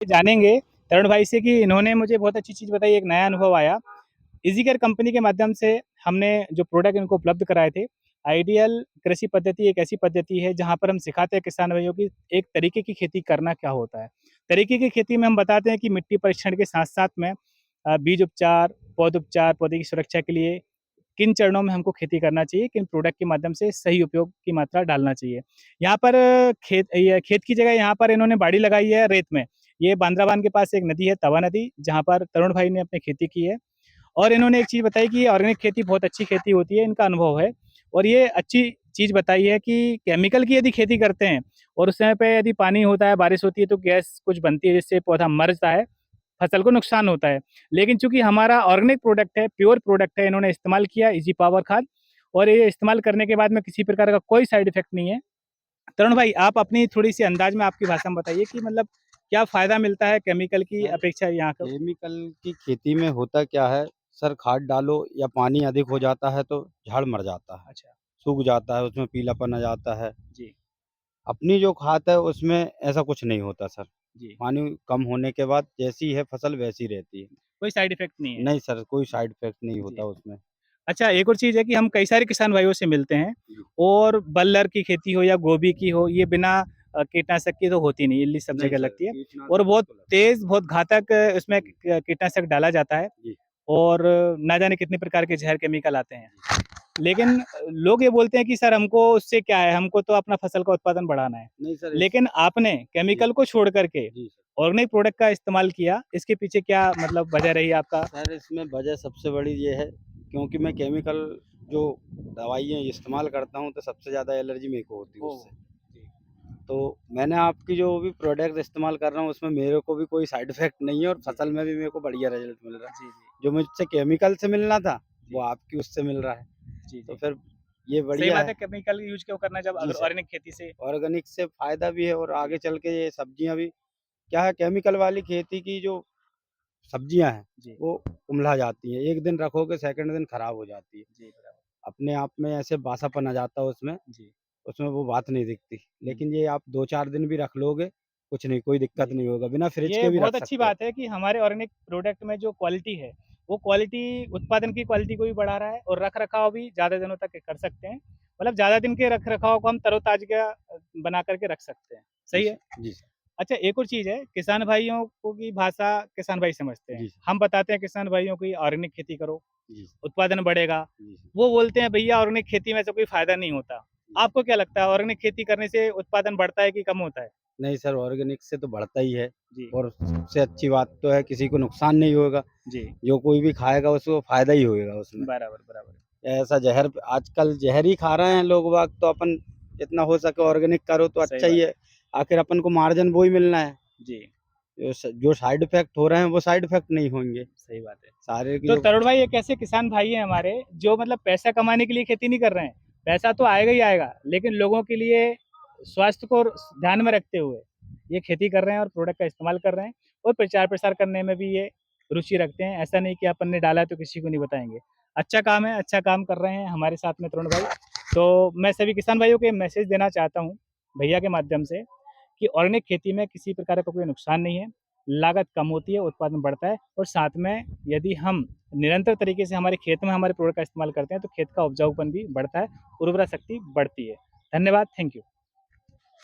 जानेंगे तरुण भाई से कि इन्होंने मुझे बहुत अच्छी चीज़ बताई, एक नया अनुभव आया। ईज़ीकेयर कंपनी के माध्यम से हमने जो प्रोडक्ट इनको उपलब्ध कराए थे, आइडियल कृषि पद्धति एक ऐसी पद्धति है जहाँ पर हम सिखाते हैं किसान भाइयों की एक तरीके की खेती करना क्या होता है। तरीके की खेती में हम बताते हैं कि मिट्टी परीक्षण के साथ-साथ में बीज उपचार, पौध उपचार, पौधे की सुरक्षा के लिए किन चरणों में हमको खेती करना चाहिए, किन प्रोडक्ट के माध्यम से सही उपयोग की मात्रा डालना चाहिए। यहाँ पर खेत की जगह यहाँ पर इन्होंने बाड़ी लगाई है रेत में। ये बांद्राबान के पास एक नदी है, तवा नदी, जहाँ पर तरुण भाई ने अपनी खेती की है। और इन्होंने एक चीज़ बताई कि ऑर्गेनिक खेती बहुत अच्छी खेती होती है, इनका अनुभव है। और ये अच्छी चीज़ बताई है कि केमिकल की यदि खेती करते हैं और उस समय पे यदि पानी होता है, बारिश होती है तो गैस कुछ बनती है जिससे पौधा मर जाता है, फसल को नुकसान होता है। लेकिन चूँकि हमारा ऑर्गेनिक प्रोडक्ट है, प्योर प्रोडक्ट है, इन्होंने इस्तेमाल किया इजी पावर खाद और ये इस्तेमाल करने के बाद में किसी प्रकार का कोई साइड इफ़ेक्ट नहीं है। तरुण भाई, आप अपनी थोड़ी-सी अंदाज़ में आपकी भाषा में बताइए कि मतलब क्या फ़ायदा मिलता है केमिकल की सर, अपेक्षा यहाँ को? केमिकल की खेती में होता क्या है, सर खाद डालो या पानी अधिक हो जाता है तो झाड़ मर जाता है, अच्छा, सूख जाता है, उसमें पीलापन आ जाता है। जी, अपनी जो खाद है उसमें ऐसा कुछ नहीं होता सर। जी। पानी कम होने के बाद जैसी है फसल वैसी रहती है। कोई साइड इफ़ेक्ट नहीं है। नहीं सर, कोई साइड इफ़ेक्ट नहीं जी। होता उसमें। अच्छा, एक और चीज़ है कि हम कई सारे किसान भाइयों से मिलते हैं जी। और बल्लर की खेती हो या गोभी की हो, ये बिना कीटनाशक की तो होती नहीं, इल्ली सब नहीं जगह सर, लगती है और कीटनाशक बहुत उसको लगता है। तेज़, बहुत घातक इसमें जी, कीटनाशक डाला जाता है जी, और ना जाने कितने प्रकार के ज़हर केमिकल आते हैं। जी। लेकिन लोग ये बोलते हैं कि सर हमको उससे क्या है, हमको तो अपना फसल का उत्पादन बढ़ाना है। नहीं सर इस लेकिन आपने जी, केमिकल को छोड़ कर के जी सर। ऑर्गेनिक प्रोडक्ट का इस्तेमाल किया, इसके पीछे क्या मतलब वजह रही आपका? सर इसमें वजह सबसे बड़ी ये है क्योंकि मैं केमिकल जो दवाइयाँ इस्तेमाल करता हूँ तो सबसे ज़्यादा एलर्जी मेरे को होती है ओह! उससे। जी। तो मैंने आपकी जो भी प्रोडक्ट इस्तेमाल कर रहा हूँ उसमें मेरे को भी कोई साइड इफ़ेक्ट नहीं है और जी, फसल में भी मेरे को बढ़िया रिज़ल्ट मिल रहा जी, है। जी, जो मुझसे केमिकल से मिलना था, वो जी, आपकी उससे मिल रहा है। जी, तो जी। फिर ये सही बढ़िया बात है, है। केमिकल यूज़ क्यों करना जब जी अगर सर, ऑर्गेनिक खेती से ऑर्गेनिक से फ़ायदा भी है और जी, आगे चल के ये सब्जियाँ भी क्या है केमिकल वाली खेती की जो सब्जियाँ हैं, जी, वो कुम्भला जाती हैं। एक दिन रखोगे सेकंड दिन खराब हो जाती है। जी, बराबर। अपने आप में ऐसे बासापन आ जाता है उसमें, जी, उसमें वो बात नहीं दिखती। हुँ, लेकिन ये आप 2-4 दिन भी रख लोगे, कुछ नहीं, कोई दिक्कत जी। नहीं होगा। बिना फ्रिज ये के भी रख बहुत अच्छी सकते हो। बात है कि हमारे ऑर्गेनिक प्रोडक्ट में जो क्वालिटी है, वो क्वालिटी उत्पादन की क्वालिटी को भी बढ़ा रहा है और रख-रखाव भी ज़्यादा दिनों तक कर सकते हैं। मतलब ज़्यादा दिन के रख-रखाव को हम तरोताज़ा बना कर के रख सकते हैं। जी सही है? सर, जी सर, अच्छा, एक और चीज़ है, किसान भाइयों को की भाषा किसान भाई समझते हैं। जी सर, हम बताते हैं किसान भाइयों को ऑर्गेनिक खेती करो, जी सर, उत्पादन बढ़ेगा। जी सर, वो बोलते हैं भैया ऑर्गेनिक खेती में ऐसा कोई फ़ायदा नहीं होता। जी सर। आपको क्या लगता है ऑर्गेनिक खेती करने से उत्पादन बढ़ता है कि कम होता है? नहीं सर, ऑर्गेनिक से तो बढ़ता ही है जी, और सबसे अच्छी बात तो है किसी को नुकसान नहीं होगा। जी। जो कोई भी खाएगा उसको फ़ायदा ही होएगा उसमें। बराबर, बराबर। ऐसा ज़हर आजकल ज़हर ही खा रहे हैं लोग बाग तो अपन जितना हो सके ऑर्गेनिक करो तो सही अच्छा ही बात है। है। आखिर अपन को मार्जिन वो ही मिलना है। जी, जो साइड इफ़ेक्ट हो रहे हैं वो साइड इफ़ेक्ट नहीं होंगे। सही बात है। सारे की तो जो तरुण भाई एक ऐसे किसान भाई हैं हमारे जो मतलब पैसा कमाने के लिए खेती नहीं कर रहे हैं। पैसा तो आएगा ही आएगा, लेकिन लोगों के लिए स्वास्थ्य को ध्यान में रखते हुए ये खेती कर रहे हैं और प्रोडक्ट का इस्तेमाल कर रहे हैं और प्रचार-प्रसार करने में भी ये रुचि रखते हैं। ऐसा नहीं कि अपन ने डाला है तो किसी को नहीं बताएँगे। अच्छा काम है, अच्छा काम कर रहे हैं हमारे साथ में तरुण भाई। तो मैं सभी किसान भाइयों को ये मैसेज देना चाहता हूँ, भैया के माध्यम से कि ऑर्गेनिक खेती में किसी प्रकार का कोई नुकसान नहीं है, लागत कम होती है, उत्पादन बढ़ता है और साथ में यदि हम निरंतर तरीके से हमारे खेत में हमारे प्रोडक्ट का इस्तेमाल करते हैं, तो खेत का उपजाऊपन भी बढ़ता है, उर्वरा शक्ति बढ़ती है। धन्यवाद, थैंक यू।